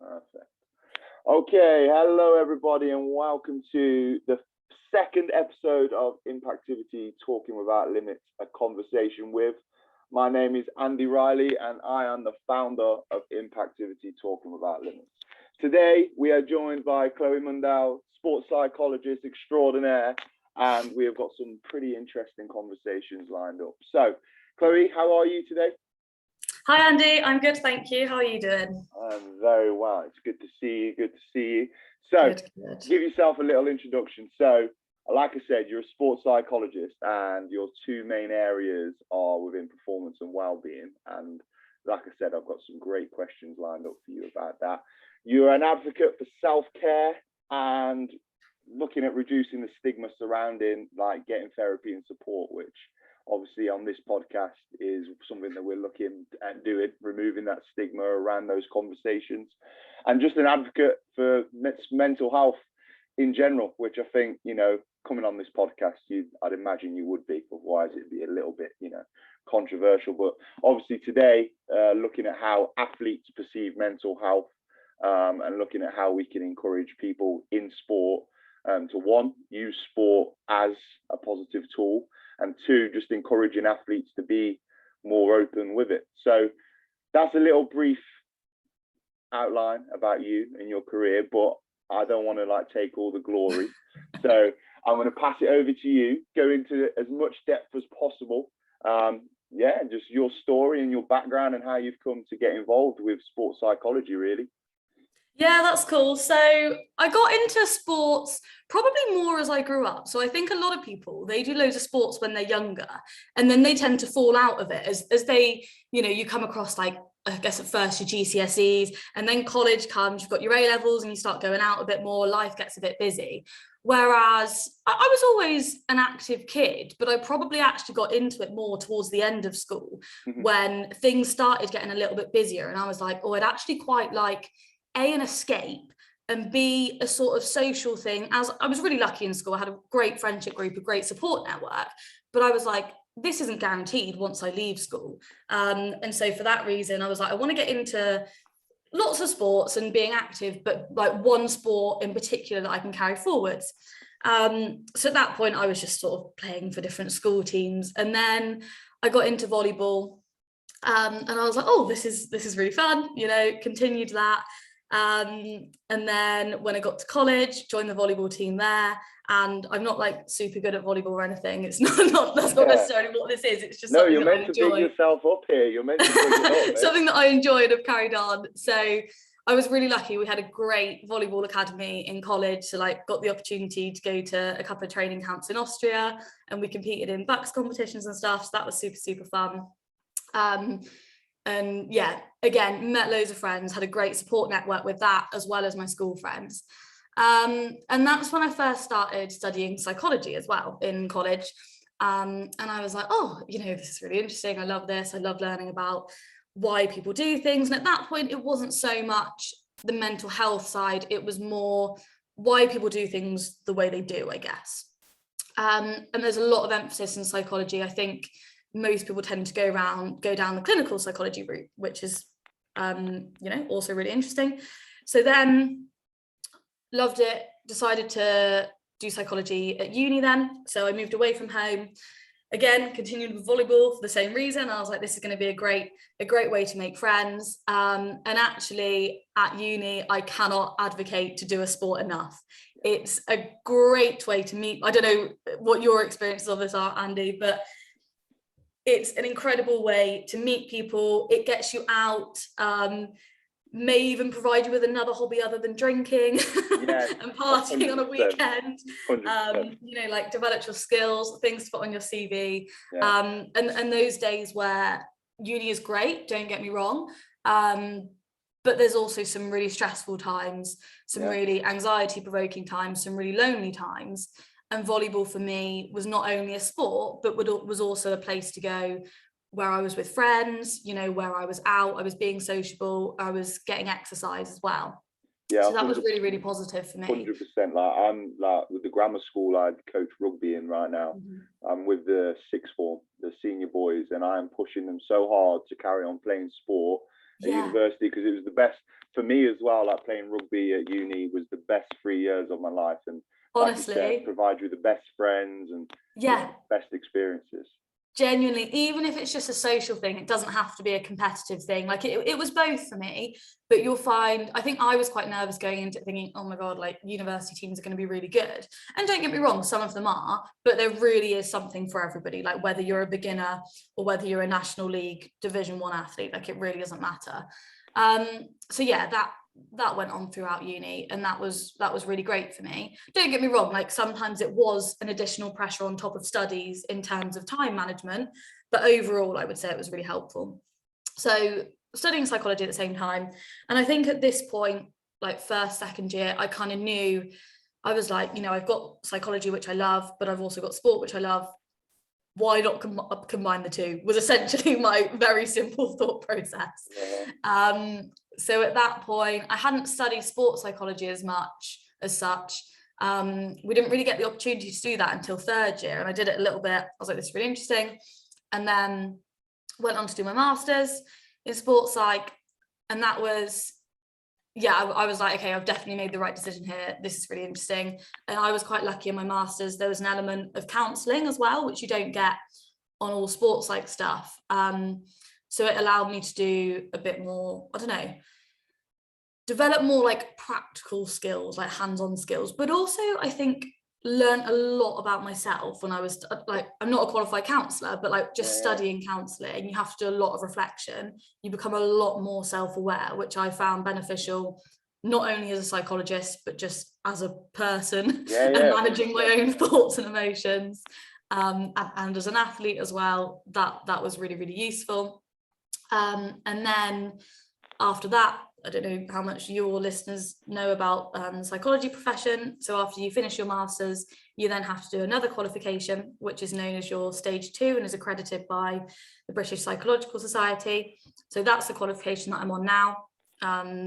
Perfect. Okay, hello everybody, and welcome to the second episode of Impactivity, Talking Without Limits, a conversation with. My name is Andy Ryley, and I am the founder of Impactivity, Talking Without Limits. Today, we are joined by Chloe Mundell, sports psychologist extraordinaire, and we have got some pretty interesting conversations lined up. So, Chloe, how are you today? Hi, Andy. I'm good, thank you. How are you doing? I'm very well. It's good to see you. So, good. Give yourself a little introduction. So, like I said, you're a sports psychologist, and your two main areas are within performance and well-being. And like I said, I've got some great questions lined up for you about that. You're an advocate for self-care and looking at reducing the stigma surrounding like getting therapy and support, which obviously on this podcast is something that we're looking at doing, removing that stigma around those conversations, and just an advocate for mental health in general, which I think, you know, coming on this podcast, I'd imagine you would be, otherwise it'd be a little bit, you know, controversial. But obviously today, looking at how athletes perceive mental health, and looking at how we can encourage people in sport to one, use sport as a positive tool, and two, just encouraging athletes to be more open with it. So that's a little brief outline about you and your career, but I don't want to like take all the glory. So I'm going to pass it over to you, go into as much depth as possible. Just your story and your background and how you've come to get involved with sports psychology, really. Yeah, that's cool. So I got into sports probably more as I grew up. So I think a lot of people, they do loads of sports when they're younger, and then they tend to fall out of it as they, you know, you come across like, I guess at first your GCSEs, and then college comes, you've got your A-levels and you start going out a bit more, life gets a bit busy. Whereas I was always an active kid, but I probably actually got into it more towards the end of school when things started getting a little bit busier. And I was like, oh, I'd actually quite like an escape, and B, a sort of social thing. As I was really lucky in school, I had a great friendship group, a great support network, but I was like, this isn't guaranteed once I leave school. And so for that reason, I was like, I want to get into lots of sports and being active, but like one sport in particular that I can carry forwards. So at that point, I was just sort of playing for different school teams. And then I got into volleyball, and I was like, oh, this is really fun, you know, continued that. And then when I got to college, joined the volleyball team there, and I'm not like super good at volleyball or anything. It's not that's not necessarily what this is. It's just no, you're meant to pick yourself up here. You're meant to pick it up. Something that I enjoyed, have carried on. So I was really lucky. We had a great volleyball academy in college, so like got the opportunity to go to a couple of training camps in Austria, and we competed in BUCS competitions and stuff. So that was super fun. And yeah, again, met loads of friends, had a great support network with that, as well as my school friends. And that's when I first started studying psychology as well in college. And I was like, oh, you know, this is really interesting. I love this. I love learning about why people do things. And at that point, it wasn't so much the mental health side. It was more why people do things the way they do, I guess. And there's a lot of emphasis in psychology. I think most people tend to go down the clinical psychology route, which is, also really interesting. So then loved it, decided to do psychology at uni then. So I moved away from home, again, continued with volleyball for the same reason. I was like, this is going to be a great way to make friends. And actually at uni, I cannot advocate to do a sport enough. It's a great way to meet. I don't know what your experiences of this are, Andy, but it's an incredible way to meet people. It gets you out, may even provide you with another hobby other than drinking and partying 100%. On a weekend. Like develop your skills, things to put on your CV. And those days where uni is great, don't get me wrong, but there's also some really stressful times, some really anxiety provoking times, some really lonely times. And volleyball for me was not only a sport, but was also a place to go where I was with friends, you know, where I was out, I was being sociable, I was getting exercise as well. Yeah, so that was really, really positive for me. 100%. Like I'm like with the grammar school I coach rugby in right now. I'm with the sixth form, the senior boys, and I am pushing them so hard to carry on playing sport at university, because it was the best for me as well. Like playing rugby at uni was the best 3 years of my life, and honestly, like you said, provide you with the best friends and best experiences. Genuinely, even if it's just a social thing, it doesn't have to be a competitive thing. Like it was both for me, but you'll find, I think I was quite nervous going into it thinking, oh my God, like university teams are going to be really good. And don't get me wrong, some of them are, but there really is something for everybody. Like whether you're a beginner or whether you're a National League Division 1 athlete, like it really doesn't matter. So yeah, that went on throughout uni, and that was really great for me. Don't get me wrong, like sometimes it was an additional pressure on top of studies in terms of time management, but overall I would say it was really helpful. So studying psychology at the same time, and I think at this point, like first, second year, I kind of knew, I was like, you know, I've got psychology, which I love, but I've also got sport, which I love. Why not combine the two, was essentially my very simple thought process. So at that point, I hadn't studied sports psychology as much as such. We didn't really get the opportunity to do that until third year, and I did it a little bit. I was like, this is really interesting, and then went on to do my master's in sports psych, and that was, I was like, okay, I've definitely made the right decision here. This is really interesting. And I was quite lucky in my master's. There was an element of counselling as well, which you don't get on all sports like stuff. So it allowed me to do a bit more, I don't know, develop more like practical skills, like hands-on skills, but also I think learn a lot about myself when I was like, I'm not a qualified counsellor, but like just studying counselling, you have to do a lot of reflection. You become a lot more self-aware, which I found beneficial, not only as a psychologist, but just as a person and managing my own thoughts and emotions. And as an athlete as well, that was really, really useful. And then after that, I don't know how much your listeners know about the psychology profession. So after you finish your master's, you then have to do another qualification, which is known as your stage 2 and is accredited by the British Psychological Society. So that's the qualification that I'm on now.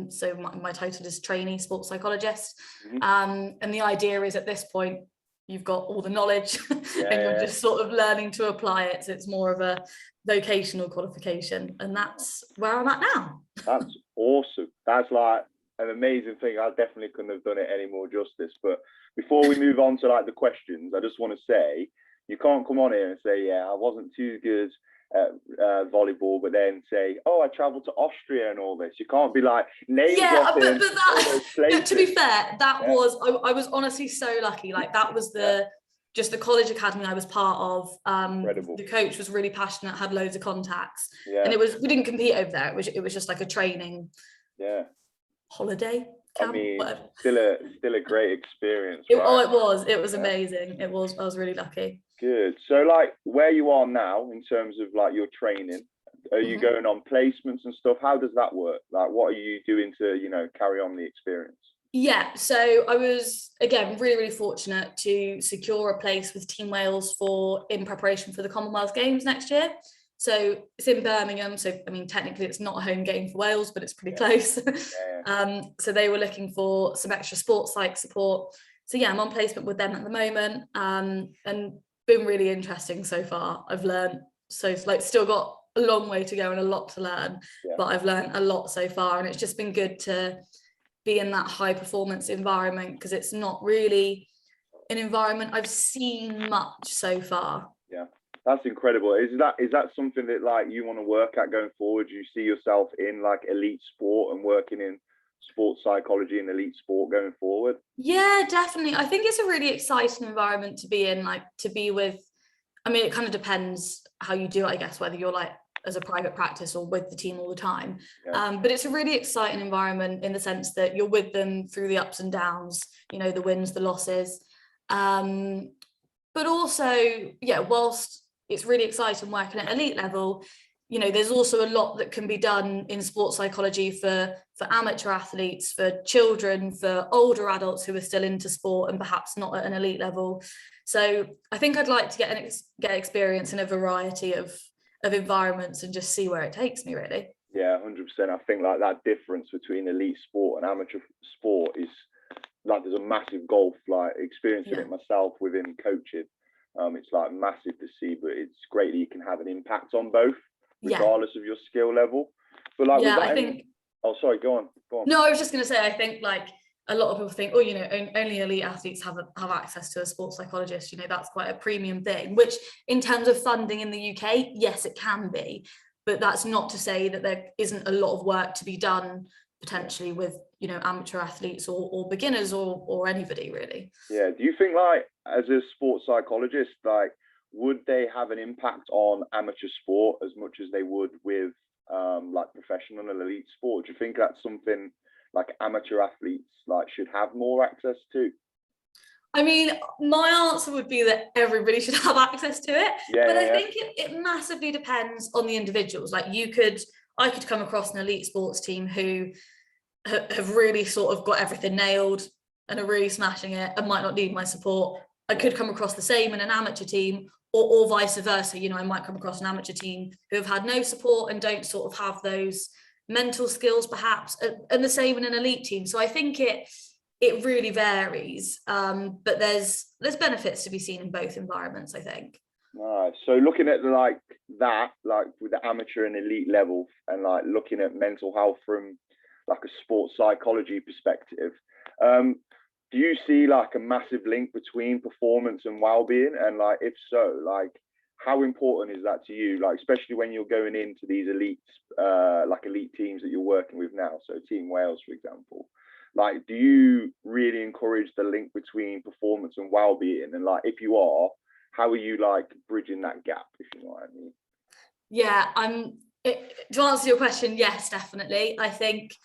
So my title is trainee sports psychologist. And the idea is at this point, you've got all the knowledge and you're just sort of learning to apply it. So it's more of a vocational qualification, and that's where I'm at now. That's awesome. That's like an amazing thing. I definitely couldn't have done it any more justice. But before we move on to like the questions, I just want to say, you can't come on here and say, yeah, I wasn't too good at volleyball, but then say, oh, I traveled to Austria and all this. You can't be like name dropping. But that, to be fair, that was, I was honestly so lucky. Like that was just the college academy I was part of. The coach was really passionate, had loads of contacts, and we didn't compete over there. It was just like a training holiday camp. I mean, still a great experience. It was amazing. I was really lucky. Good. So like where you are now in terms of like your training, are you going on placements and stuff? How does that work? Like what are you doing to, you know, carry on the experience? Yeah, so I was, again, really, really fortunate to secure a place with Team Wales in preparation for the Commonwealth Games next year. So it's in Birmingham. So, I mean, technically it's not a home game for Wales, but it's pretty close. So they were looking for some extra sports psych support. So yeah, I'm on placement with them at the moment, and been really interesting so far. I've learned, still got a long way to go and a lot to learn, but I've learned a lot so far, and it's just been good to be in that high performance environment, because it's not really an environment I've seen much so far. Yeah, that's incredible. Is that something that like you want to work at going forward? Do you see yourself in like elite sport and working in sports psychology and elite sport going forward? Yeah, definitely. I think it's a really exciting environment to be in, like to be with, I mean, it kind of depends how you do it, I guess, whether you're like as a private practice or with the team all the time. But it's a really exciting environment in the sense that you're with them through the ups and downs, you know, the wins, the losses. But also, whilst it's really exciting working at elite level, you know, there's also a lot that can be done in sports psychology for amateur athletes, for children, for older adults who are still into sport and perhaps not at an elite level. So I think I'd like to get experience in a variety of environments and just see where it takes me, really. Yeah, 100%. I think like that difference between elite sport and amateur sport is like there's a massive gulf. Like experiencing it myself within coaching, it's like massive to see, but it's great that you can have an impact on both regardless of your skill level. But like, yeah, I think. Oh, sorry. Go on. No, I was just going to say, I think like a lot of people think, oh, you know, only elite athletes have access to a sports psychologist. You know, that's quite a premium thing. Which, in terms of funding in the UK, yes, it can be, but that's not to say that there isn't a lot of work to be done potentially with, you know, amateur athletes or beginners or anybody really. Yeah. Do you think, like, as a sports psychologist, like, would they have an impact on amateur sport as much as they would with like professional and elite sport? Do you think that's something like amateur athletes like should have more access to? I mean, my answer would be that everybody should have access to it, but I think it massively depends on the individuals. Like I could come across an elite sports team who have really sort of got everything nailed and are really smashing it and might not need my support. I could come across the same in an amateur team, or vice versa. You know, I might come across an amateur team who have had no support and don't sort of have those mental skills perhaps, and the same in an elite team. So I think it really varies, but there's benefits to be seen in both environments, I think. Right. So looking at like that, like with the amateur and elite level, and like looking at mental health from like a sports psychology perspective, do you see like a massive link between performance and well-being? And like, if so, like, how important is that to you? Like, especially when you're going into these elite teams that you're working with now. So Team Wales, for example. Like, do you really encourage the link between performance and well-being? And like, if you are, how are you like bridging that gap, if you know what I mean? Yeah, to answer your question, yes, definitely. I think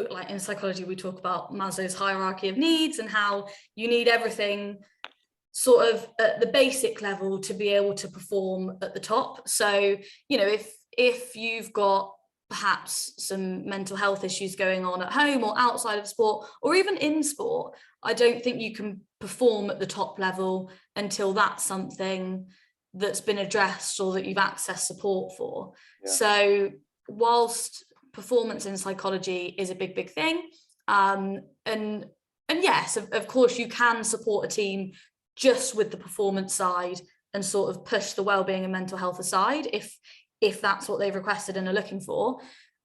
like in psychology, we talk about Maslow's hierarchy of needs and how you need everything sort of at the basic level to be able to perform at the top. So, you know, if you've got perhaps some mental health issues going on at home or outside of sport or even in sport, I don't think you can perform at the top level until that's something that's been addressed or that you've accessed support for. Yeah. So whilst performance in psychology is a big thing, and yes, of course you can support a team just with the performance side and sort of push the well-being and mental health aside if that's what they've requested and are looking for.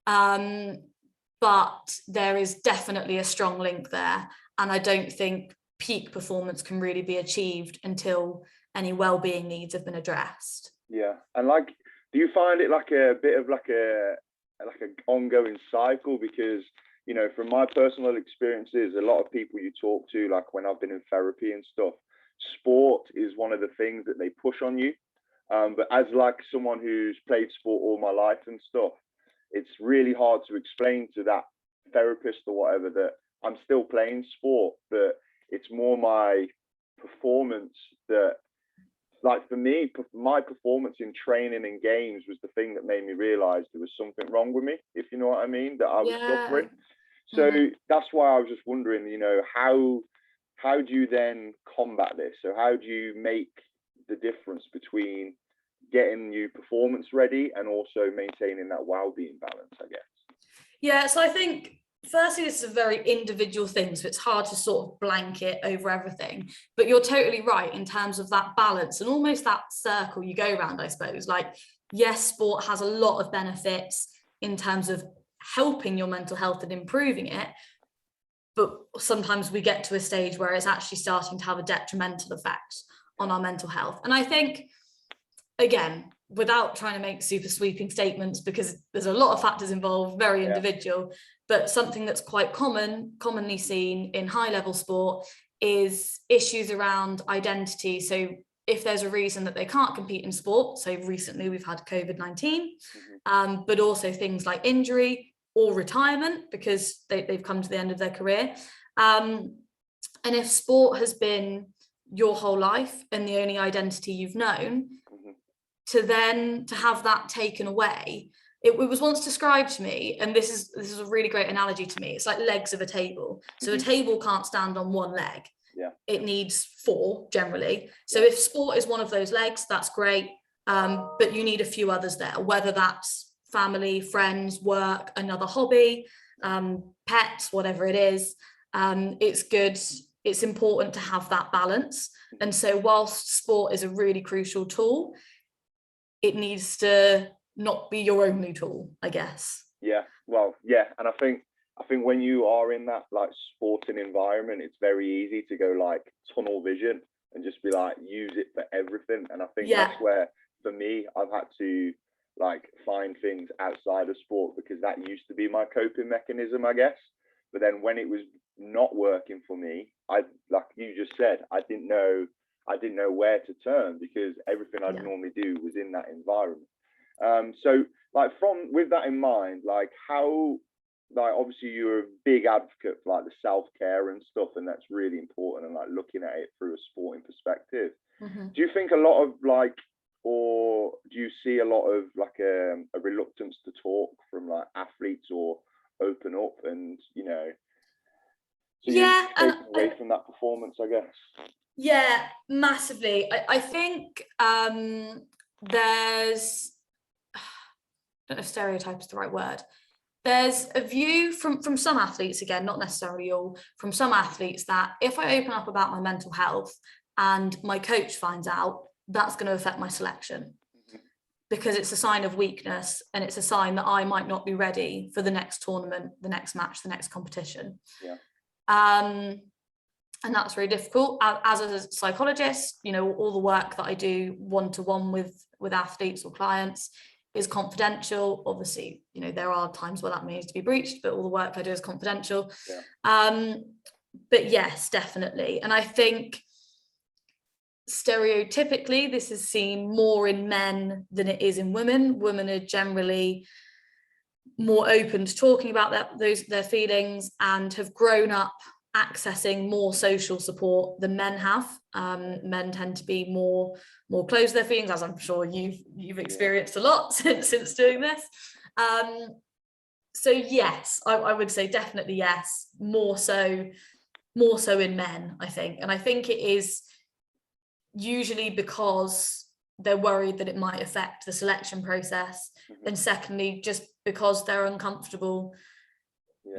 But there is definitely a strong link there. And I don't think peak performance can really be achieved until any well-being needs have been addressed. Yeah. And like, do you find it like a bit of like an ongoing cycle? Because, you know, from my personal experiences, a lot of people you talk to, like when I've been in therapy and stuff, sport is one of the things that they push on you. But as like someone who's played sport all my life and stuff, it's really hard to explain to that therapist or whatever that I'm still playing sport, but it's more my performance that, like for me, my performance in training and games was the thing that made me realize there was something wrong with me, if you know what I mean, that I was suffering. So that's why I was just wondering, you know, how do you then combat this? So how do you make the difference between getting you performance ready and also maintaining that well-being balance, I guess? Yeah, so I think firstly, this is a very individual thing, so it's hard to sort of blanket over everything, but you're totally right in terms of that balance and almost that circle you go around, I suppose. Like, yes, sport has a lot of benefits in terms of helping your mental health and improving it, but sometimes we get to a stage where it's actually starting to have a detrimental effect on our mental health. And I think, again, without trying to make super sweeping statements, because there's a lot of factors involved, very individual, but something that's quite commonly seen in high level sport is issues around identity. So if there's a reason that they can't compete in sport, so recently we've had COVID-19, but also things like injury or retirement because they've come to the end of their career. And if sport has been your whole life and the only identity you've known, to have that taken away, it was once described to me, and this is a really great analogy to me. It's like legs of a table. So a table can't stand on one leg. It needs 4 generally. So if sport is one of those legs, that's great. But you need a few others there, whether that's family, friends, work, another hobby, pets, whatever it is. It's good. It's important to have that balance. And so whilst sport is a really crucial tool, it needs to not be your only tool, I guess. Yeah, well, yeah, and I think when you are in that like sporting environment, it's very easy to go like tunnel vision and just be like use it for everything. And I think that's where, for me, I've had to like find things outside of sport, because that used to be my coping mechanism, I guess. But then when it was not working for me, I, like you just said, I didn't know where to turn, because everything I'd normally do was in that environment. So like with that in mind, like how, like obviously you're a big advocate for like the self-care and stuff, and that's really important, and like looking at it through a sporting perspective. Do you think a lot of like, or do you see a lot of like a reluctance to talk from like athletes or open up, and you know, so and away from that performance, I guess? Yeah, massively. I think there's, I don't know if stereotype is the right word. There's a view from some athletes, again, not necessarily all, from some athletes, that if I open up about my mental health and my coach finds out, that's going to affect my selection, because it's a sign of weakness, and it's a sign that I might not be ready for the next tournament, the next match, the next competition. And that's very difficult. As a psychologist, you know, all the work that I do one-to-one with athletes or clients is confidential. Obviously, you know, there are times where that needs to be breached, but all the work I do is confidential. But yes, definitely. And I think stereotypically this is seen more in men than it is in women. Women are generally more open to talking about their feelings, and have grown up accessing more social support than men have. Men tend to be more closed to their feelings, as I'm sure you've experienced a lot since doing this. So yes, I would say definitely yes, more so in men, I think. And I think it is usually because they're worried that it might affect the selection process, and secondly, just because they're uncomfortable.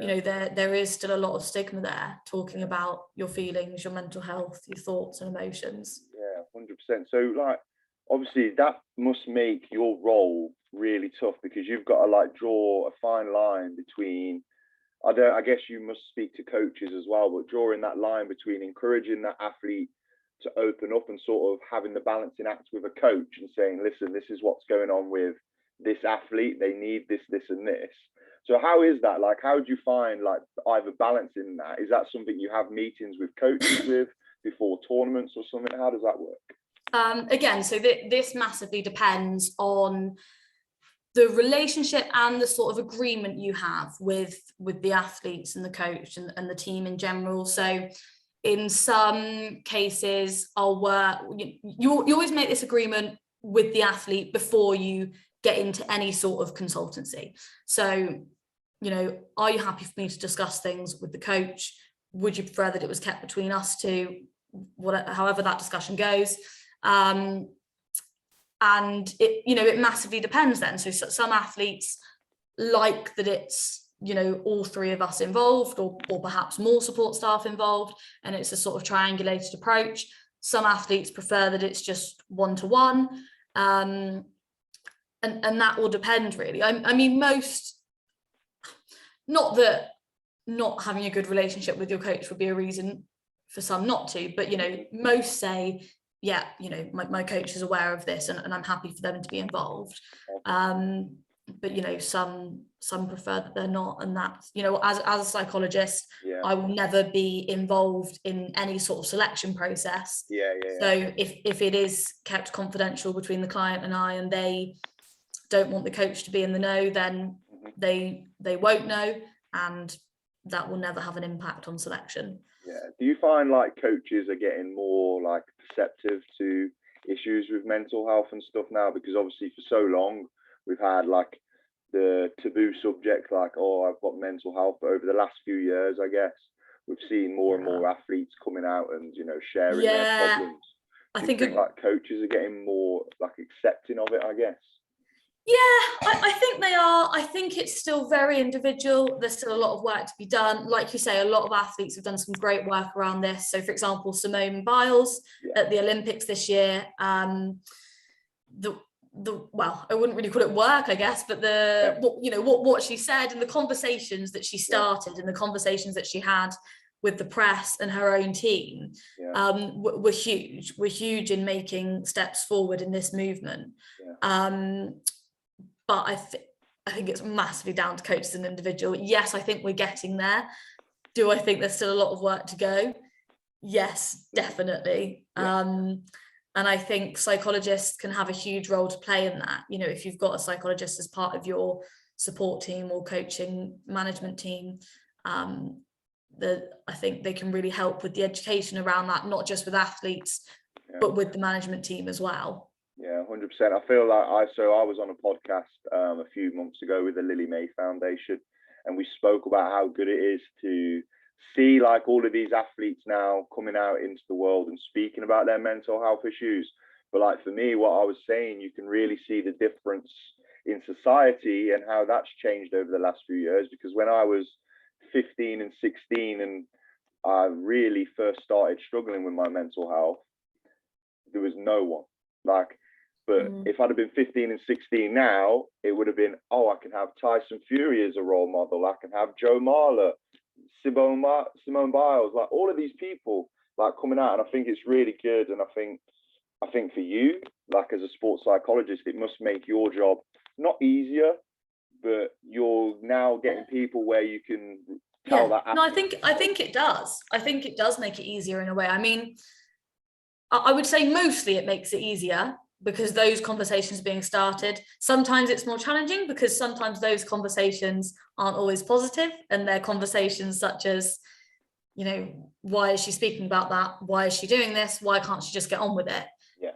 You know, there is still a lot of stigma there, talking about your feelings, your mental health, your thoughts and emotions. 100%. So like obviously that must make your role really tough, because you've got to like draw a fine line between, I guess you must speak to coaches as well, but drawing that line between encouraging that athlete to open up and sort of having the balancing act with a coach and saying, listen, this is what's going on with this athlete, they need this, this and this. So how is that? Like, how do you find like either balancing that? Is that something you have meetings with coaches with before tournaments or something? How does that work? Again, so this massively depends on the relationship and the sort of agreement you have with the athletes and the coach and the team in general. So in some cases, I'll work, you always make this agreement with the athlete before you get into any sort of consultancy. So, you know, are you happy for me to discuss things with the coach? Would you prefer that it was kept between us two? However that discussion goes. And it, you know, it massively depends then. So some athletes like that it's, you know, all three of us involved, or perhaps more support staff involved, and it's a sort of triangulated approach. Some athletes prefer that it's just one-to-one. And that will depend really. I mean, not that not having a good relationship with your coach would be a reason for some not to, but, you know, most say, yeah, you know, my coach is aware of this and I'm happy for them to be involved. But, you know, some prefer that they're not. And that's, you know, as a psychologist, I will never be involved in any sort of selection process. So if it is kept confidential between the client and I, and they don't want the coach to be in the know, then they won't know, and that will never have an impact on selection. Do you find like coaches are getting more like perceptive to issues with mental health and stuff now? Because obviously for so long we've had like the taboo subject, like, oh, I've got mental health, but over the last few years, I guess we've seen more and more athletes coming out and, you know, sharing their problems. I think like coaches are getting more like accepting of it, I guess. I think they are. I think it's still very individual. There's still a lot of work to be done. Like you say, a lot of athletes have done some great work around this. So, for example, Simone Biles at the Olympics this year, well, I wouldn't really call it work, I guess, but what she said and the conversations that she started and the conversations that she had with the press and her own team were huge in making steps forward in this movement. But I think it's massively down to coaches and individual. Yes, I think we're getting there. Do I think there's still a lot of work to go? Yes, definitely. And I think psychologists can have a huge role to play in that. You know, if you've got a psychologist as part of your support team or coaching management team, I think they can really help with the education around that, not just with athletes, but with the management team as well. Yeah, 100%. I feel like I was on a podcast a few months ago with the Lily May Foundation, and we spoke about how good it is to see like all of these athletes now coming out into the world and speaking about their mental health issues. But like for me, what I was saying, you can really see the difference in society and how that's changed over the last few years. Because when I was 15 and 16 and I really first started struggling with my mental health, there was no one. But if I'd have been 15 and 16 now, it would have been, I can have Tyson Fury as a role model. I can have Joe Marler, Simone Biles, like all of these people like coming out. And I think it's really good. And I think for you, like as a sports psychologist, it must make your job not easier, but you're now getting people where you can tell that. No, I think it does. I think it does make it easier in a way. I mean, I would say mostly it makes it easier because those conversations are being started. Sometimes it's more challenging because sometimes those conversations aren't always positive, and they're conversations such as, you know, why is she speaking about that? Why is she doing this? Why can't she just get on with it?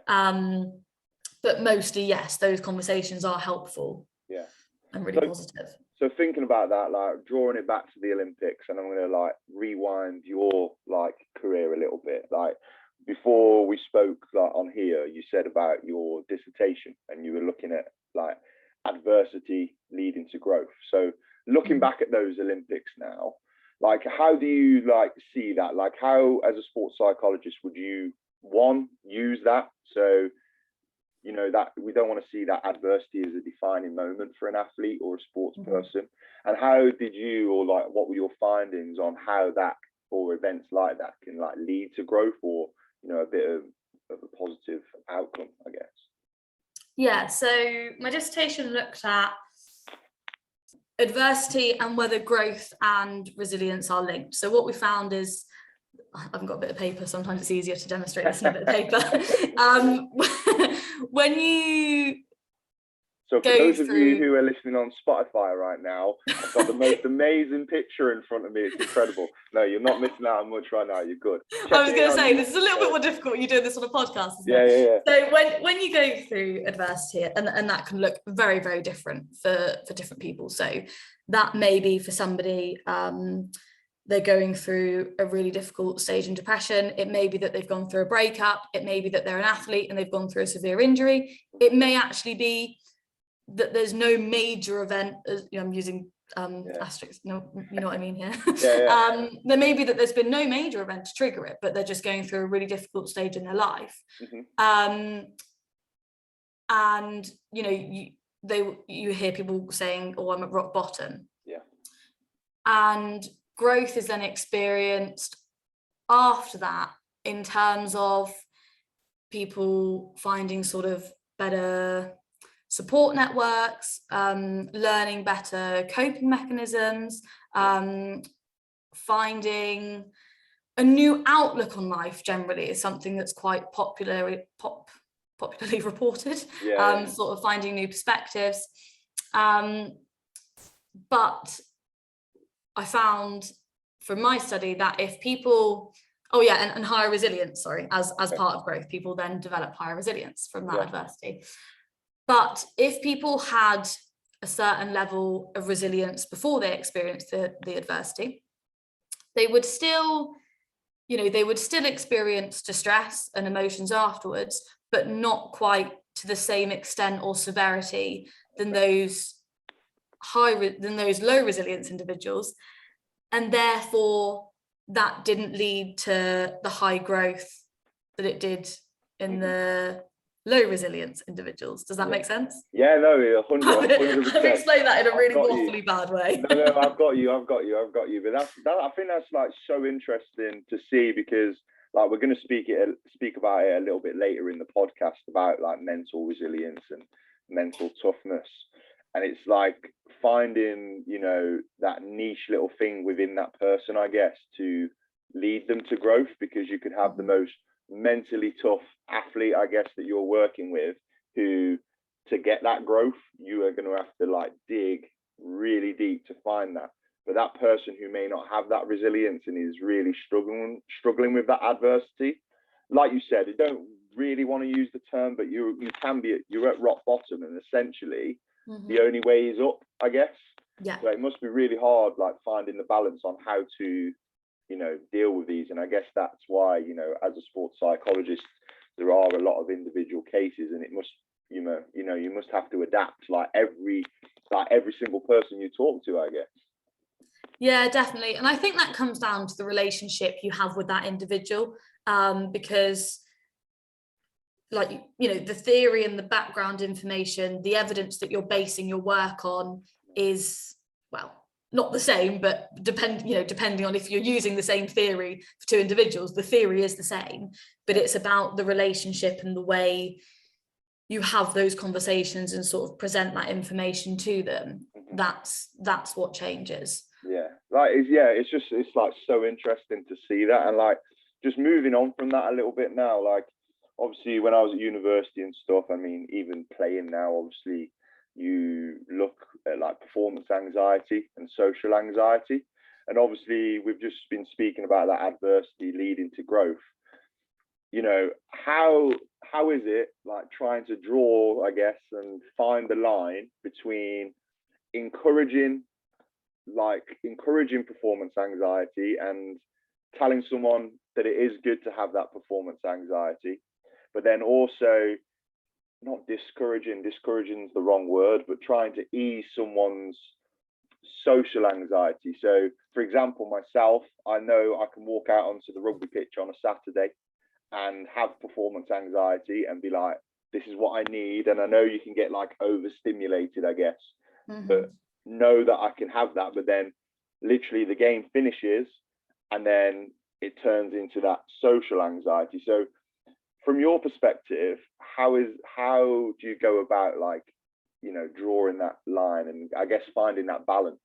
But mostly, yes, those conversations are helpful. And really positive. So thinking about that, like drawing it back to the Olympics, and I'm going to like rewind your like career a little bit. Like before we spoke like on here, you said about your dissertation and you were looking at like adversity leading to growth. So looking back at those Olympics now, like how do you like see that? Like how, as a sports psychologist, would you use that? So you know, that we don't want to see that adversity as a defining moment for an athlete or a sports person. And how did you, or like, what were your findings on how that, or events like that can like lead to growth or, you know, a bit of a positive outcome, I guess? Yeah, so my dissertation looked at adversity and whether growth and resilience are linked. So what we found is, I haven't got a bit of paper, sometimes it's easier to demonstrate this in a bit of paper. When you So for those of you who are listening on Spotify right now, I've got the most amazing picture in front of me. It's incredible. No, you're not missing out on much right now. You're good. I was going to say, this is a little bit more difficult. You're doing this on a podcast, isn't it? Yeah. So when you go through adversity, and that can look very, very different for different people. So that may be for somebody, they're going through a really difficult stage in depression. It may be that they've gone through a breakup. It may be that they're an athlete and they've gone through a severe injury. It may actually be that there's no major event, you know, I'm using asterisks, no, you know what I mean here. There may be that there's been no major event to trigger it, but they're just going through a really difficult stage in their life. And you know, you hear people saying, "Oh, I'm at rock bottom." And growth is then experienced after that in terms of people finding sort of better support networks, learning better coping mechanisms, finding a new outlook on life generally is something that's quite popularly reported, sort of finding new perspectives. But I found from my study that if people, and higher resilience, as part of growth, people then develop higher resilience from that adversity. But if people had a certain level of resilience before they experienced the adversity, they would still experience distress and emotions afterwards, but not quite to the same extent or severity than those low resilience individuals. And therefore that didn't lead to the high growth that it did in the low resilience individuals. Does that make sense? Yeah, no, 100%. I've explained that in a really waffly bad way. No, I've got you. But I think that's like so interesting to see, because like we're going to speak about it a little bit later in the podcast about like mental resilience and mental toughness. And it's like finding, you know, that niche little thing within that person, I guess, to lead them to growth, because you could have the most mentally tough athlete, I guess, that you're working with, who, to get that growth, you are going to have to like dig really deep to find that. But that person who may not have that resilience and is really struggling with that adversity, like you said, you don't really want to use the term, but you're at rock bottom, and essentially the only way is up, I guess. Yeah. So it must be really hard, like finding the balance on how to, you know, deal with these. And I guess that's why, you know, as a sports psychologist, there are a lot of individual cases, and it must, you know, you must have to adapt like every single person you talk to, I guess. Yeah, definitely. And I think that comes down to the relationship you have with that individual, because like, you know, the theory and the background information, the evidence that you're basing your work on is, well, not the same, but depending on if you're using the same theory for two individuals, the theory is the same, but it's about the relationship and the way you have those conversations and sort of present that information to them. That's what changes. Yeah, like it's like so interesting to see that. And like just moving on from that a little bit now, like obviously when I was at university and stuff, I mean, even playing now, obviously you look at like performance anxiety and social anxiety, and obviously we've just been speaking about that adversity leading to growth. You know, how is it like trying to draw, I guess, and find the line between encouraging performance anxiety and telling someone that it is good to have that performance anxiety, but then also not discouraging is the wrong word, but trying to ease someone's social anxiety. So for example, myself, I know I can walk out onto the rugby pitch on a Saturday and have performance anxiety and be like, this is what I need. And I know you can get like overstimulated, I guess, but know that I can have that. But then literally the game finishes and then it turns into that social anxiety. So from your perspective, how do you go about like, you know, drawing that line and I guess finding that balance?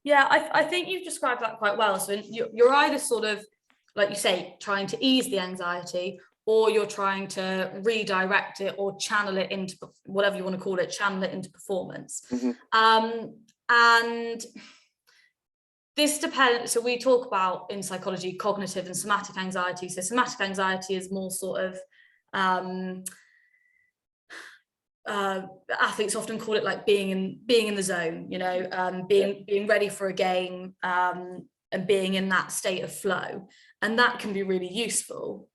Yeah, I think you've described that quite well. So you're either sort of, like you say, trying to ease the anxiety, or you're trying to redirect it or channel it into whatever you want to call it, channel it into performance. And this depends. So we talk about in psychology cognitive and somatic anxiety. So somatic anxiety is more sort of athletes often call it like being in the zone, you know, being ready for a game, and being in that state of flow, and that can be really useful.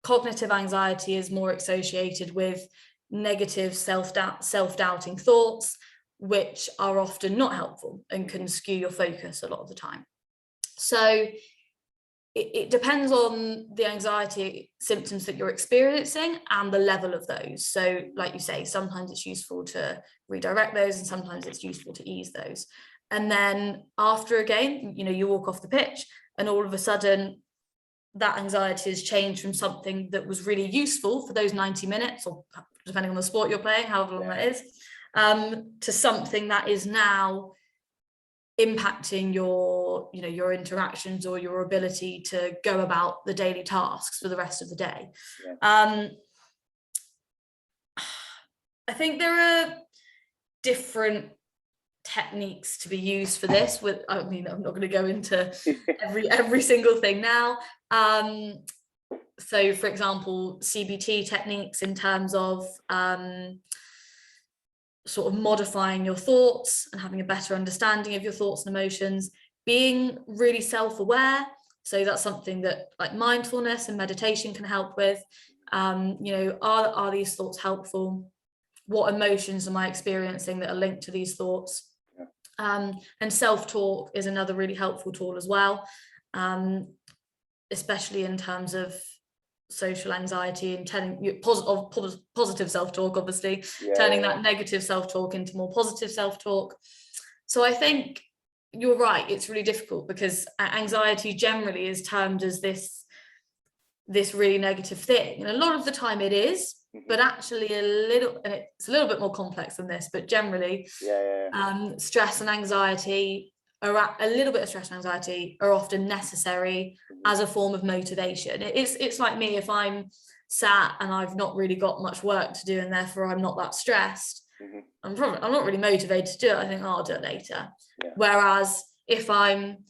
Cognitive anxiety is more associated with negative self-doubting thoughts, which are often not helpful and can skew your focus a lot of the time. So it depends on the anxiety symptoms that you're experiencing and the level of those. So like you say, sometimes it's useful to redirect those and sometimes it's useful to ease those. And then after a game, you know, you walk off the pitch and all of a sudden that anxiety has changed from something that was really useful for those 90 minutes, or depending on the sport you're playing, however long that is, to something that is now impacting your, you know, your interactions or your ability to go about the daily tasks for the rest of the day. I think there are different techniques to be used for this. I mean, I'm not going to go into every single thing now. So for example, CBT techniques in terms of sort of modifying your thoughts and having a better understanding of your thoughts and emotions, being really self-aware. So that's something that like mindfulness and meditation can help with. You know, are these thoughts helpful? What emotions am I experiencing that are linked to these thoughts? And self-talk is another really helpful tool as well, especially in terms of social anxiety and telling you positive self-talk, obviously, turning that negative self-talk into more positive self-talk. So I think you're right, it's really difficult because anxiety generally is termed as this really negative thing, and a lot of the time it is, but actually it's a little bit more complex than this, but generally stress and anxiety a little bit of stress and anxiety are often necessary as a form of motivation. It's like me, if I'm sat and I've not really got much work to do and therefore I'm not that stressed, I'm not really motivated to do it. I think, oh, I'll do it later. Whereas if I'm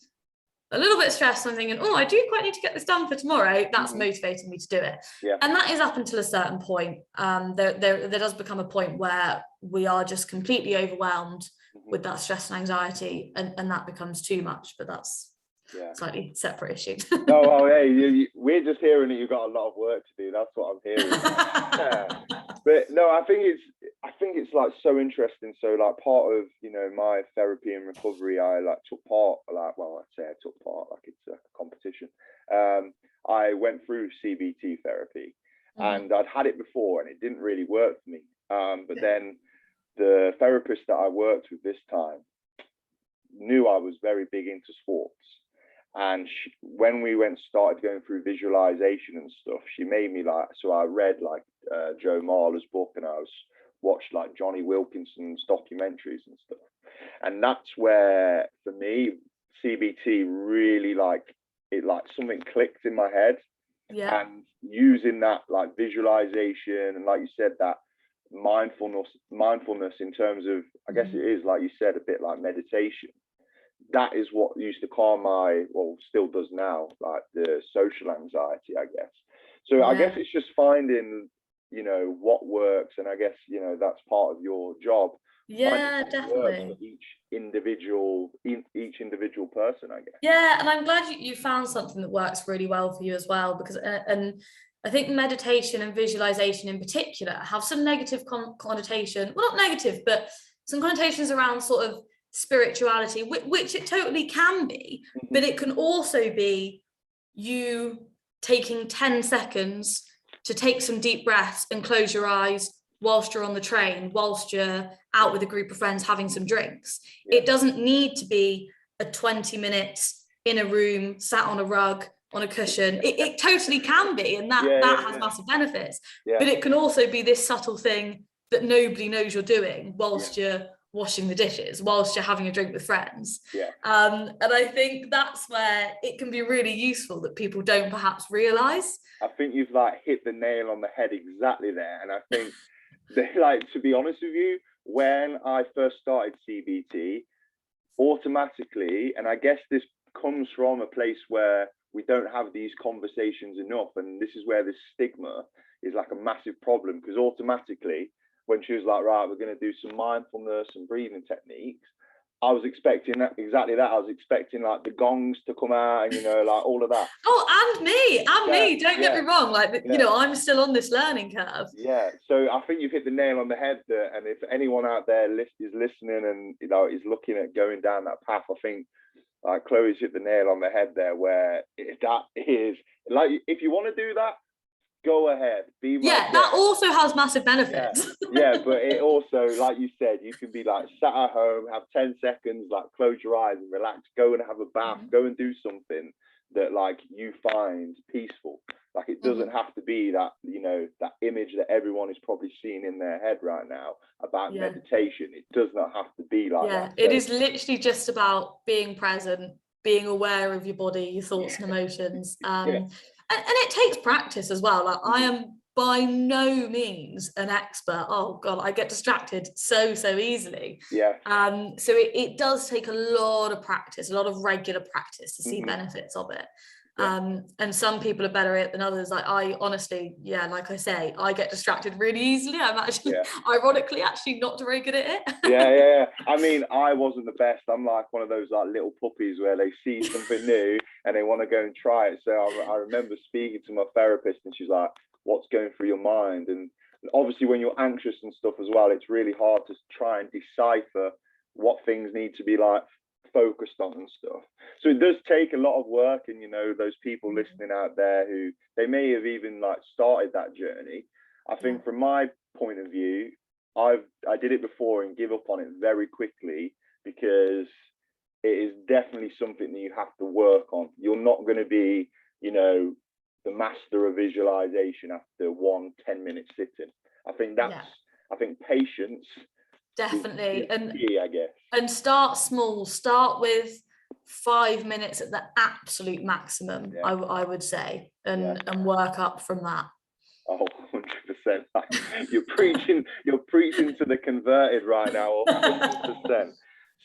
a little bit stressed and I'm thinking, oh, I do quite need to get this done for tomorrow, that's motivating me to do it. And that is up until a certain point. There does become a point where we are just completely overwhelmed with that stress and anxiety, and that becomes too much, but that's slightly separate issue. No, well, hey, we're just hearing that you've got a lot of work to do. That's what I'm hearing. But no, I think it's like so interesting. So like part of, you know, my therapy and recovery, I like took part, like, well, I'd say I took part, like it's a competition. I went through CBT therapy, and I'd had it before and it didn't really work for me. But then the therapist that I worked with this time knew I was very big into sports. And when we started going through visualization and stuff, she made me so I read like Joe Marler's book, and I watched like Johnny Wilkinson's documentaries and stuff. And that's where, for me, CBT really something clicked in my head. And using that like visualization and, like you said, that mindfulness in terms of, I guess it is, like you said, a bit like meditation. That is what used to calm still does now, like the social anxiety, I guess. So I guess it's just finding, you know, what works. And I guess, you know, that's part of your job. Yeah, definitely. For each individual person, I guess. Yeah, and I'm glad you found something that works really well for you as well, because, and I think meditation and visualization in particular have some negative connotation. Well, not negative, but some connotations around sort of spirituality, which it totally can be, but it can also be you taking 10 seconds to take some deep breaths and close your eyes whilst you're on the train, whilst you're out with a group of friends having some drinks. It doesn't need to be a 20 minutes in a room, sat on a rug, on a cushion. It totally can be, and that has massive benefits. But it can also be this subtle thing that nobody knows you're doing whilst you're washing the dishes, whilst you're having a drink with friends. And I think that's where it can be really useful that people don't perhaps realize. I think you've like hit the nail on the head exactly there. And I think like, to be honest with you, when I first started CBT, automatically, and I guess this comes from a place where we don't have these conversations enough, and this is where this stigma is like a massive problem, because automatically when she was like, right, we're going to do some mindfulness and breathing techniques, I was expecting exactly that. I was expecting like the gongs to come out and, you know, like all of that. Oh, and me, don't get me wrong. Like, you know, I'm still on this learning curve. Yeah. So I think you've hit the nail on the head there. And if anyone out there is listening and, you know, is looking at going down that path, I think like Chloe's hit the nail on the head there, where that is like, if you want to do that, go ahead. That also has massive benefits. But it also, like you said, you can be like sat at home, have 10 seconds, like close your eyes and relax, go and have a bath, go and do something that like you find peaceful. Like it doesn't have to be that, you know, that image that everyone is probably seeing in their head right now about meditation. It does not have to be like that. It is literally just about being present, being aware of your body, your thoughts and emotions. And it takes practice as well. Like I am by no means an expert. Oh God, I get distracted so easily. So it does take a lot of practice, a lot of regular practice to see benefits of it. And some people are better at it than others. Like I honestly, like I say, I get distracted really easily. I'm actually, ironically, not very good at it. I mean, I wasn't the best. I'm like one of those like little puppies where they see something new and they want to go and try it. So I remember speaking to my therapist, and she's like, "What's going through your mind?" And obviously, when you're anxious and stuff as well, it's really hard to try and decipher what things need to be like focused on and stuff. So it does take a lot of work, and you know, those people listening out there who they may have even like started that journey. I think from my point of view, I did it before and give up on it very quickly, because it is definitely something that you have to work on. You're not going to be, you know, the master of visualization after 1 10-minute sitting. I think that's I think patience definitely is key, I guess. And start small. Start with 5 minutes at the absolute maximum, I would say, and work up from that. Oh, 100%. You're preaching to the converted right now, 100%.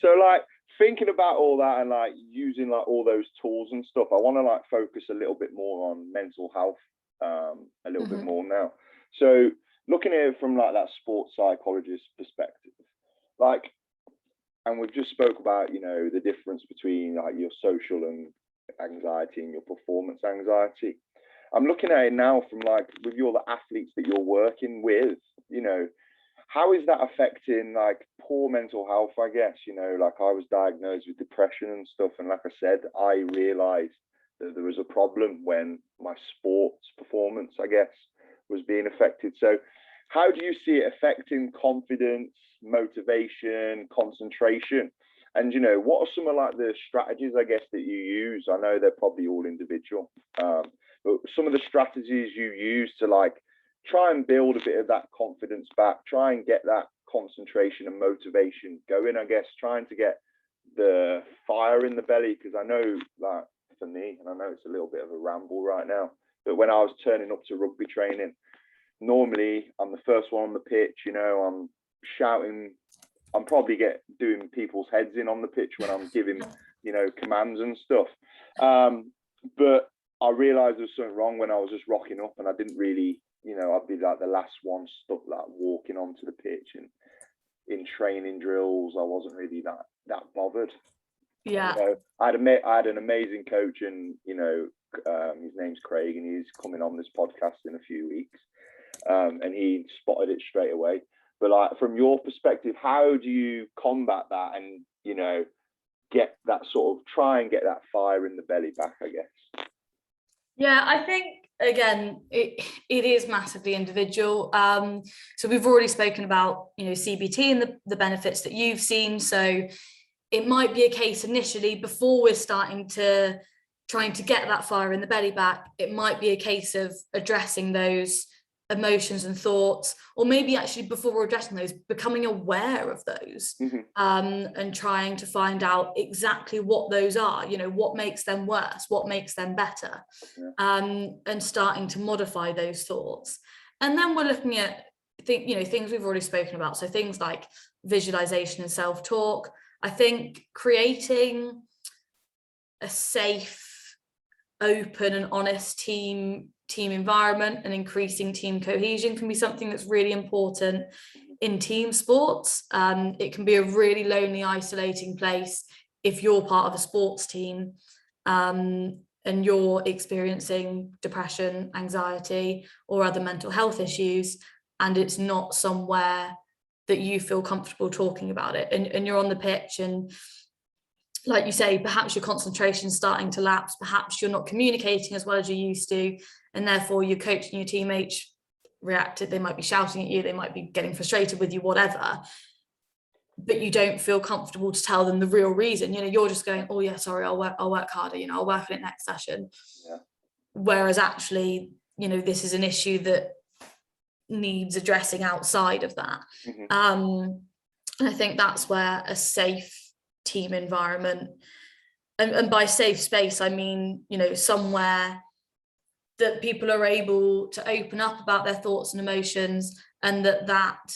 So like, thinking about all that and like using like all those tools and stuff, I want to like focus a little bit more on mental health, a little bit more now. So looking at it from like that sports psychologist perspective, like, and we've just spoke about, you know, the difference between like your social and anxiety and your performance anxiety. I'm looking at it now from like, with the athletes that you're working with, you know, how is that affecting like poor mental health, I guess? You know, like I was diagnosed with depression and stuff. And like I said, I realized that there was a problem when my sports performance, I guess, was being affected. So how do you see it affecting confidence, motivation, concentration? And, you know, what are some of like the strategies, I guess, that you use? I know they're probably all individual, but some of the strategies you use to like try and build a bit of that confidence back, try and get that concentration and motivation going, I guess, trying to get the fire in the belly. Because I know that for me, and I know it's a little bit of a ramble right now, but when I was turning up to rugby training, normally I'm the first one on the pitch, you know, I'm shouting, I'm probably doing people's heads in on the pitch when I'm giving, you know, commands and stuff. But I realized there was something wrong when I was just rocking up, and I didn't really, you know, I'd be like the last one stuck, like walking onto the pitch, and in training drills, I wasn't really that bothered. Yeah. You know, I had an amazing coach, and you know, his name's Craig, and he's coming on this podcast in a few weeks, and he spotted it straight away. But like, from your perspective, how do you combat that, and you know, get that sort of, try and get that fire in the belly back, I guess? Yeah, I think again, it is massively individual. So we've already spoken about, you know, CBT and the benefits that you've seen. So it might be a case initially, before we're trying to get that fire in the belly back, it might be a case of addressing those emotions and thoughts, or maybe actually before we're addressing those, becoming aware of those, and trying to find out exactly what those are, you know, what makes them worse, what makes them better, and starting to modify those thoughts. And then we're looking at things we've already spoken about, so things like visualization and self-talk. I think creating a safe, open and honest team environment and increasing team cohesion can be something that's really important in team sports. It can be a really lonely, isolating place if you're part of a sports team, and you're experiencing depression, anxiety, or other mental health issues, and it's not somewhere that you feel comfortable talking about it, and you're on the pitch, and like you say, perhaps your concentration's starting to lapse, perhaps you're not communicating as well as you used to, and therefore your coach and your teammates reacted, they might be shouting at you, they might be getting frustrated with you, whatever, but you don't feel comfortable to tell them the real reason. You know, you're just going, oh yeah, sorry, I'll work harder, you know, I'll work on it next session. Whereas actually, you know, this is an issue that needs addressing outside of that. And I think that's where a safe team environment, and by safe space I mean, you know, somewhere that people are able to open up about their thoughts and emotions, and that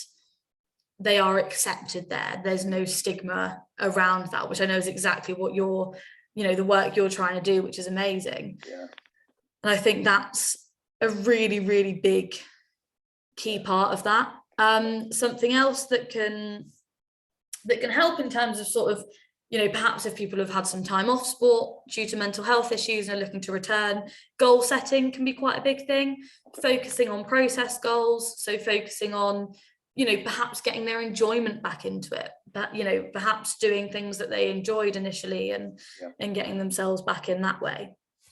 they are accepted there. There's no stigma around that, which I know is exactly what you're, you know, the work you're trying to do, which is amazing. And I think that's a really, really big key part of that. Something else that can help in terms of sort of, you know, perhaps if people have had some time off sport due to mental health issues and are looking to return, goal setting can be quite a big thing. Focusing on process goals, so focusing on, perhaps getting their enjoyment back into it, but perhaps doing things that they enjoyed initially and getting themselves back in that way.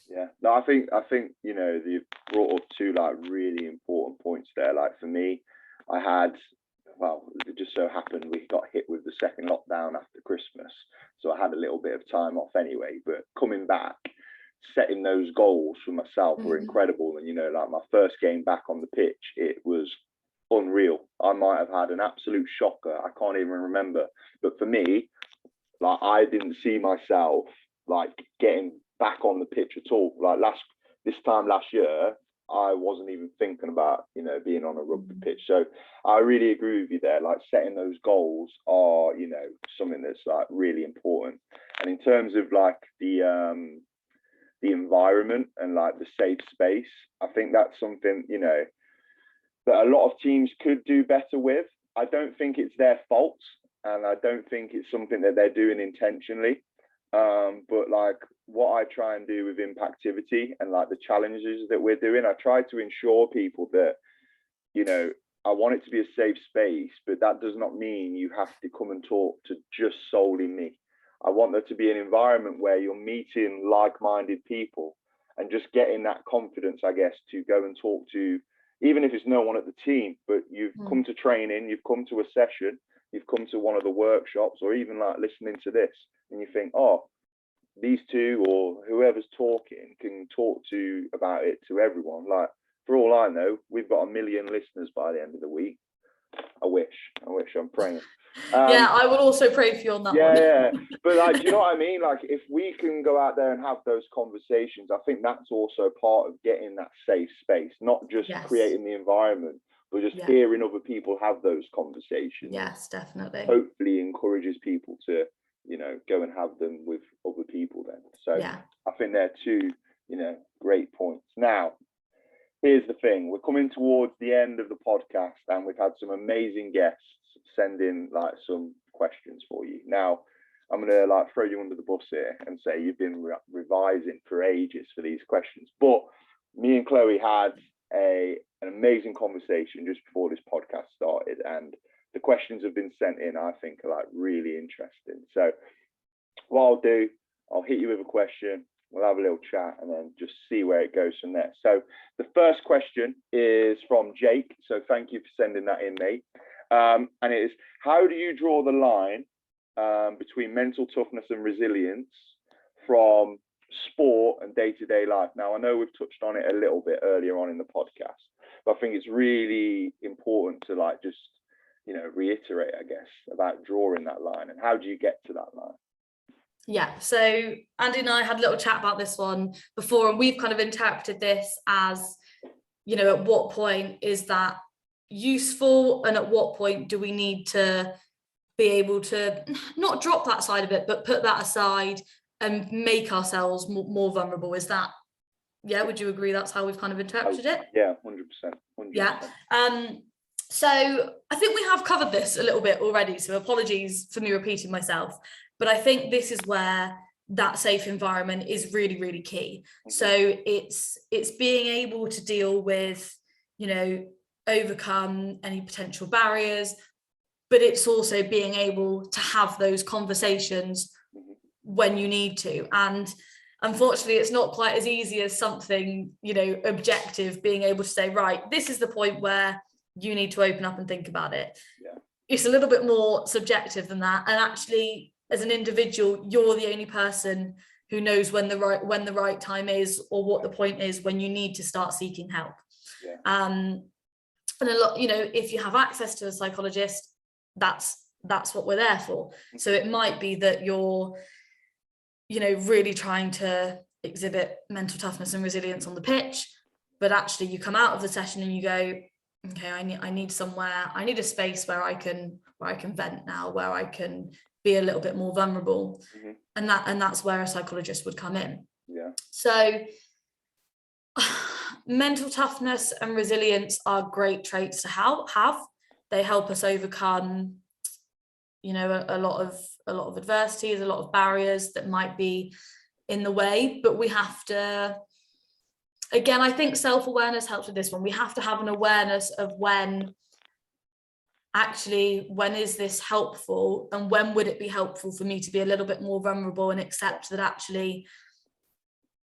Yeah, no, I think you've brought up two like really important points there. Like for me, it just so happened we got hit with the second lockdown after Christmas, so I had a little bit of time off anyway. But coming back, setting those goals for myself were incredible. And like my first game back on the pitch, it was unreal. I might have had an absolute shocker. I can't even remember. But for me, like I didn't see myself like getting back on the pitch at all. Like this time last year, I wasn't even thinking about being on a rugby pitch. So I really agree with you there. Like setting those goals are something that's like really important. And in terms of like the environment and like the safe space, I think that's something that a lot of teams could do better with. I don't think it's their fault, and I don't think it's something that they're doing intentionally. But like what I try and do with Impactivity and like the challenges that we're doing, I try to ensure people that, I want it to be a safe space, but that does not mean you have to come and talk to just solely me. I want there to be an environment where you're meeting like-minded people and just getting that confidence, I guess, to go and talk to, even if it's no one at the team, but you've come to training, you've come to a session, you've come to one of the workshops, or even like listening to this, and you think, oh, these two or whoever's talking can talk to about it to everyone. Like for all I know, we've got 1 million listeners by the end of the week. I wish, I'm praying. I will also pray for you on that one. Yeah. But like, do you know what I mean? Like if we can go out there and have those conversations, I think that's also part of getting that safe space, not just creating the environment, but just hearing other people have those conversations. Yes, definitely. Hopefully encourages people to, go and have them with other people then. So I think they're two, great points. Now, here's the thing. We're coming towards the end of the podcast, and we've had some amazing guests send in like some questions for you. Now, I'm going to like throw you under the bus here and say you've been revising for ages for these questions. But me and Chloe had an amazing conversation just before this podcast started, and the questions have been sent in, I think, are like really interesting. So what I'll do, I'll hit you with a question, we'll have a little chat, and then just see where it goes from there. So the first question is from Jake. So thank you for sending that in, mate. And it is, how do you draw the line between mental toughness and resilience from sport and day-to-day life? Now, I know we've touched on it a little bit earlier on in the podcast, but I think it's really important to like just, reiterate, I guess, about drawing that line, and how do you get to that line? Yeah, so Andy and I had a little chat about this one before, and we've kind of interpreted this as, at what point is that useful, and at what point do we need to be able to not drop that side of it, but put that aside and make ourselves more vulnerable? Is that, would you agree that's how we've kind of interpreted it? Yeah, 100%. Yeah. So I think we have covered this a little bit already, so apologies for me repeating myself, but I think this is where that safe environment is really, really key. So it's being able to deal with, overcome any potential barriers, but it's also being able to have those conversations when you need to. And unfortunately, it's not quite as easy as something, objective, being able to say, right, this is the point where you need to open up and think about it. Yeah. It's a little bit more subjective than that. And actually, as an individual, you're the only person who knows when the right time is, or what the point is when you need to start seeking help. Yeah. And a lot, if you have access to a psychologist, that's what we're there for. So it might be that you're, really trying to exhibit mental toughness and resilience on the pitch, but actually you come out of the session and you go, okay, I need somewhere, I need a space where I can vent now, where I can be a little bit more vulnerable. And that's where a psychologist would come in. Yeah. So mental toughness and resilience are great traits to have. They help us overcome, a lot of adversities, a lot of barriers that might be in the way, but we have to, again, I think self-awareness helps with this one. We have to have an awareness of when actually, when is this helpful, and when would it be helpful for me to be a little bit more vulnerable and accept that actually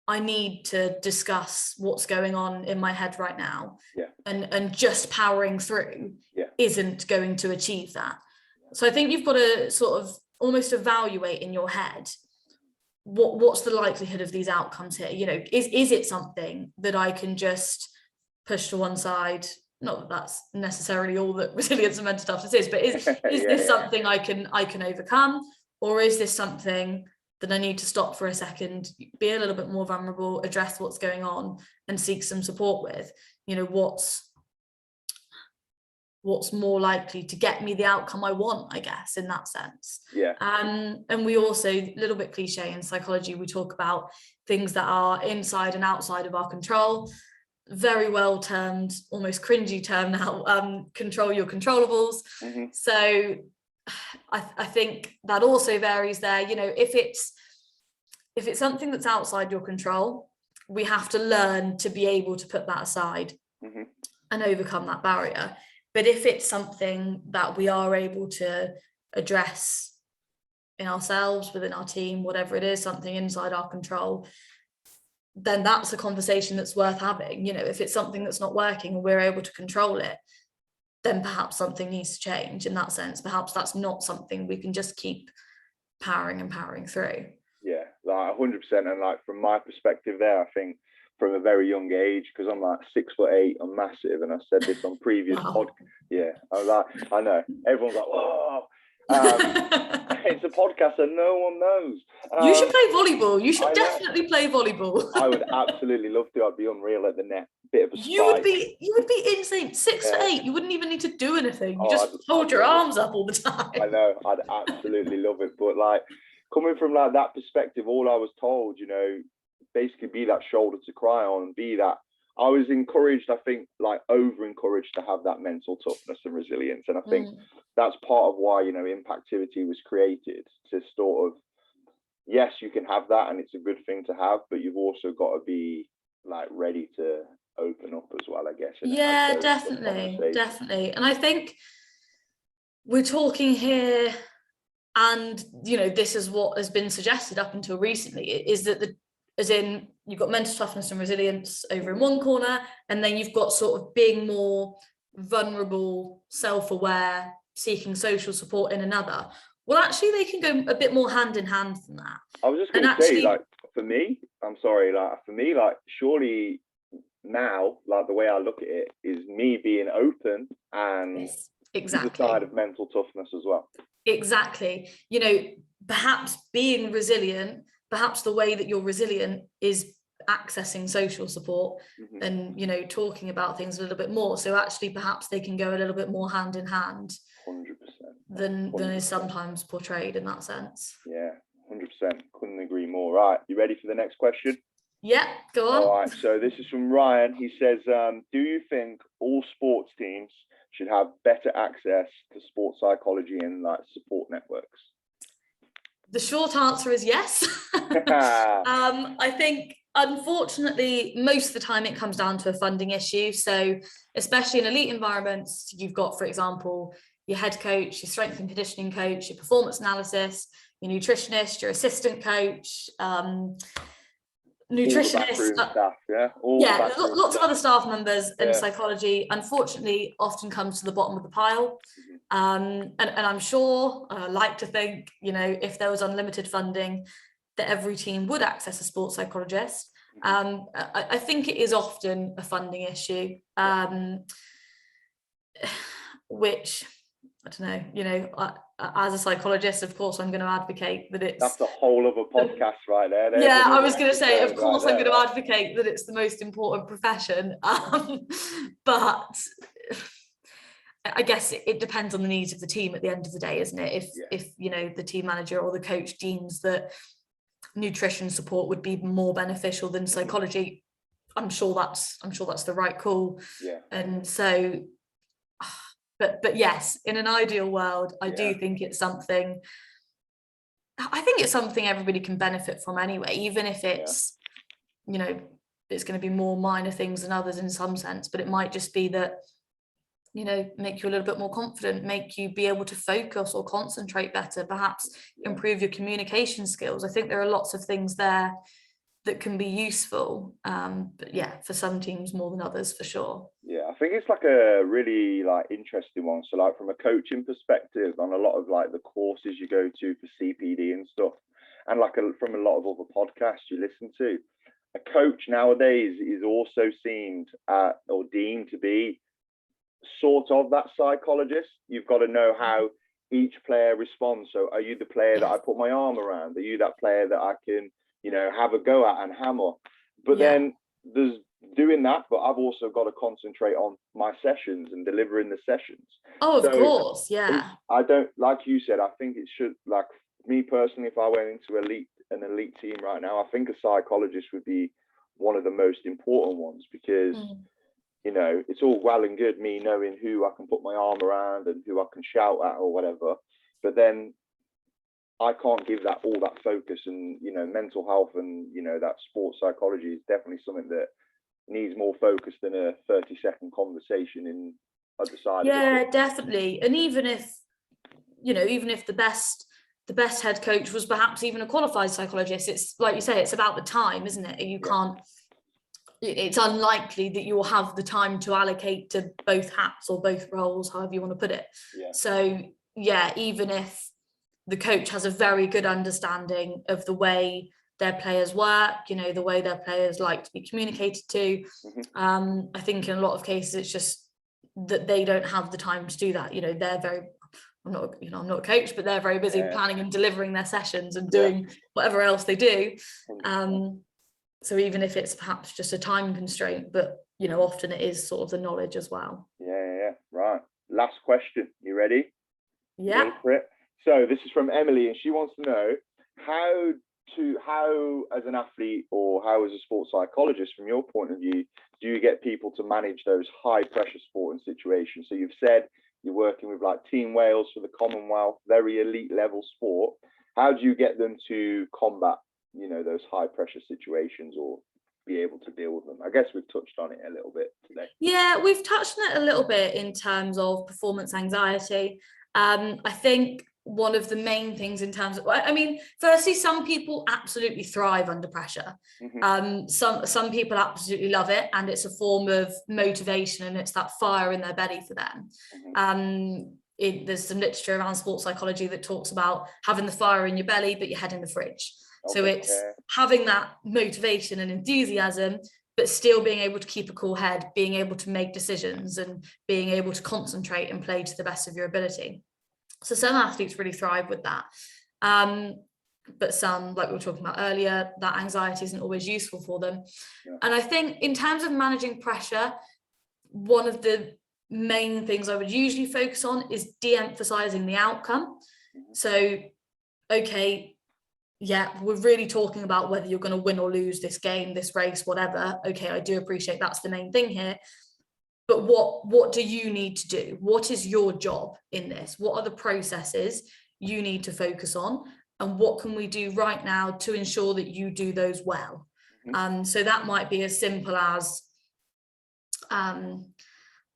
I need to discuss what's going on in my head right now, and just powering through isn't going to achieve that. So I think you've got to sort of almost evaluate in your head, what's the likelihood of these outcomes here? You know, is it something that I can just push to one side? Not that that's necessarily all that resilience and mental toughness is, but is this something I can overcome, or is this something that I need to stop for a second, be a little bit more vulnerable, address what's going on, and seek some support with? You know, what's more likely to get me the outcome I want, I guess, in that sense. And we also, a little bit cliche in psychology, we talk about things that are inside and outside of our control. Very well termed, almost cringy term now, control your controllables. So I think that also varies there. You know, if it's something that's outside your control, we have to learn to be able to put that aside and overcome that barrier. But if it's something that we are able to address in ourselves, within our team, whatever it is, something inside our control, then that's a conversation that's worth having. You know, if it's something that's not working and we're able to control it, then perhaps something needs to change in that sense. Perhaps that's not something we can just keep powering through. Yeah, like 100%. And like from my perspective there, I think from a very young age, because I'm like 6'8", I'm massive, and I said this on previous podcasts. Yeah, I was like, I know everyone's like, whoa. It's a podcast and no one knows. You should play volleyball. You should definitely play volleyball. I would absolutely love to. I'd be unreal at the net. Bit of a spike. You would be insane. 6'8". You wouldn't even need to do anything. You just hold your arms up all the time. I know. I'd absolutely love it. But like coming from like that perspective, all I was told, you know, basically be that shoulder to cry on, be that. I was encouraged, I think, like over encouraged to have that mental toughness and resilience. And I think that's part of why, you know, Impactivity was created, to sort of, yes, you can have that and it's a good thing to have, but you've also got to be like ready to open up as well, I guess. Yeah, definitely. And I think we're talking here, and, you know, this is what has been suggested up until recently, is that as in, you've got mental toughness and resilience over in one corner, and then you've got sort of being more vulnerable, self-aware, seeking social support in another. Well, actually, they can go a bit more hand in hand than that. I was just going to say, like, for me, like, surely now, like, the way I look at it is me being open and the side of mental toughness as well. Exactly. You know, perhaps being resilient, perhaps the way that you're resilient is accessing social support and, you know, talking about things a little bit more. So actually, perhaps they can go a little bit more hand in hand 100%. than is sometimes portrayed in that sense. Yeah, 100%. Couldn't agree more. Right, you ready for the next question? Yeah, go on. All right, so this is from Ryan. He says, do you think all sports teams should have better access to sports psychology and like support networks? The short answer is yes. I think, unfortunately, most of the time it comes down to a funding issue. So especially in elite environments, you've got, for example, your head coach, your strength and conditioning coach, your performance analysis, your nutritionist, your assistant coach, nutritionist, staff, lots of other staff members, and psychology, unfortunately, often comes to the bottom of the pile. And I'm sure, I like to think, you know, if there was unlimited funding, that every team would access a sports psychologist. I think it is often a funding issue, which, I don't know, you know, as a psychologist, of course, I'm going to advocate that it's... That's a whole other podcast right there. Yeah, I was going to say, of course, I'm going to advocate that it's the most important profession. But I guess it depends on the needs of the team at the end of the day, isn't it? If you know, the team manager or the coach deems that nutrition support would be more beneficial than psychology, I'm sure that's the right call. Yeah. And so, but yes, in an ideal world, I do think it's something. I think it's something everybody can benefit from anyway, even if it's, you know, it's going to be more minor things than others in some sense. But it might just be that make you a little bit more confident, make you be able to focus or concentrate better, perhaps improve your communication skills. I think there are lots of things there that can be useful, but yeah, for some teams more than others, for sure. Yeah, I think it's like a really interesting one. So like from a coaching perspective, on a lot of like the courses you go to for CPD and stuff, and from a lot of other podcasts you listen to, a coach nowadays is also seen or deemed to be sort of that psychologist. You've got to know how each player responds. So are you the player that I put my arm around? Are you that player that I can have a go at and hammer? But then there's doing that, but I've also got to concentrate on my sessions and delivering the sessions. Of course, yeah. I don't, like you said, I think it should, like me personally, if I went into an elite team right now, I think a psychologist would be one of the most important ones, because it's all well and good me knowing who I can put my arm around and who I can shout at or whatever, but then I can't give that all that focus. And mental health and that sports psychology is definitely something that needs more focus than a 30-second conversation in at the side. Yeah, definitely. And even if the best head coach was perhaps even a qualified psychologist, it's like you say, it's about the time, isn't it? You can't. It's unlikely that you will have the time to allocate to both hats or both roles, however you want to put it. So yeah, even if the coach has a very good understanding of the way their players work, the way their players like to be communicated to, I think in a lot of cases it's just that they don't have the time to do that. They're very, I'm not a coach, but they're very busy planning and delivering their sessions and doing whatever else they do. So even if it's perhaps just a time constraint, but often it is sort of the knowledge as well. Yeah. Right. Last question. You ready? Yeah. Go for it. So this is from Emily, and she wants to know how as an athlete or how as a sports psychologist, from your point of view, do you get people to manage those high pressure sporting situations? So you've said you're working with like Team Wales for the Commonwealth, very elite level sport. How do you get them to combat those high pressure situations or be able to deal with them? I guess we've touched on it a little bit today. Yeah, we've touched on it a little bit in terms of performance anxiety. I think one of the main things in terms of, firstly, some people absolutely thrive under pressure. Some people absolutely love it, and it's a form of motivation, and it's that fire in their belly for them. There's some literature around sports psychology that talks about having the fire in your belly but your head in the fridge. So it's having that motivation and enthusiasm, but still being able to keep a cool head, being able to make decisions and being able to concentrate and play to the best of your ability. So some athletes really thrive with that. But some, like we were talking about earlier, that anxiety isn't always useful for them. And I think in terms of managing pressure, one of the main things I would usually focus on is de-emphasizing the outcome. So, okay, yeah, we're really talking about whether you're going to win or lose this game, this race, whatever. Okay, I do appreciate that's the main thing here. But what do you need to do? What is your job in this? What are the processes you need to focus on? And what can we do right now to ensure that you do those well? So that might be as simple as, I'm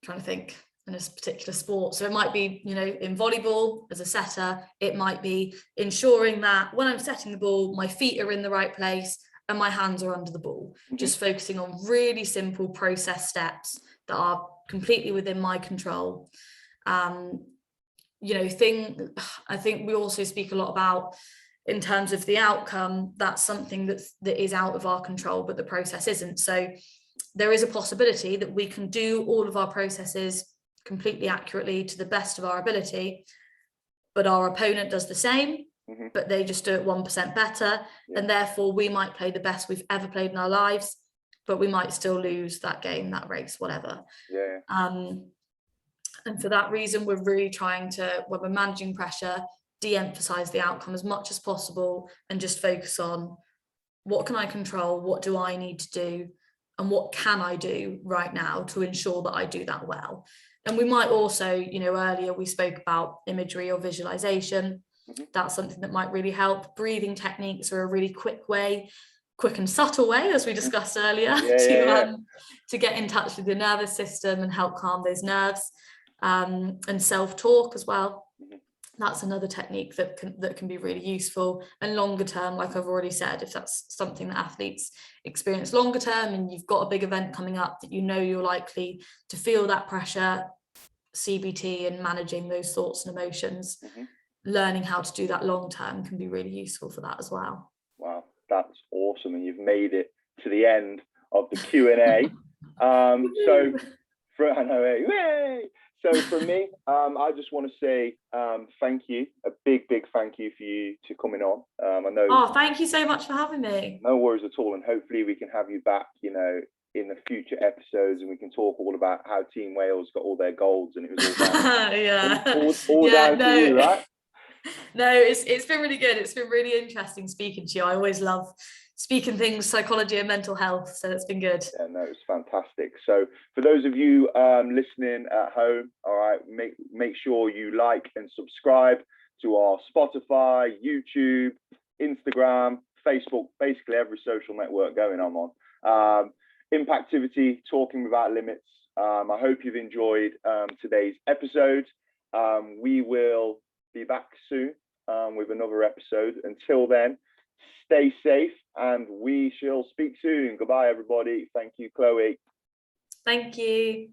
trying to think in a particular sport. So it might be, in volleyball as a setter, it might be ensuring that when I'm setting the ball, my feet are in the right place and my hands are under the ball. Just focusing on really simple process steps that are completely within my control. I think we also speak a lot about, in terms of the outcome, that's something that is out of our control, but the process isn't. So there is a possibility that we can do all of our processes completely accurately to the best of our ability, but our opponent does the same, but they just do it 1% better. And therefore we might play the best we've ever played in our lives, but we might still lose that game, that race, whatever. And for that reason, we're really trying to, when we're managing pressure, de-emphasize the outcome as much as possible and just focus on what can I control, what do I need to do, and what can I do right now to ensure that I do that well. And we might also, earlier we spoke about imagery or visualization. That's something that might really help. Breathing techniques are a really quick and subtle way, as we discussed earlier, to get in touch with the nervous system and help calm those nerves. and self-talk as well. That's another technique that can be really useful. And longer term, like I've already said, if that's something that athletes experience longer term and you've got a big event coming up that you know you're likely to feel that pressure, CBT and managing those thoughts and emotions, learning how to do that long term can be really useful for that as well. Wow, that's awesome. And you've made it to the end of the Q&A. So for me, I just want to say thank you, a big thank you for you to coming on. I know. Oh, thank you so much for having me. No worries at all, and hopefully we can have you back, you know, in the future episodes, and we can talk all about how Team Wales got all their golds, and it was all down, all down to you, right? No, it's been really good. It's been really interesting speaking to you. I always love speaking things psychology and mental health, so it's been good. Yeah, no, it's fantastic. So for those of you listening at home, all right, make sure you like and subscribe to our Spotify, YouTube, Instagram, Facebook, basically every social network going on. Impactivity, talking without limits. I hope you've enjoyed today's episode. We will be back soon with another episode. Until then, stay safe, and we shall speak soon. Goodbye, everybody. Thank you, Chloe. Thank you.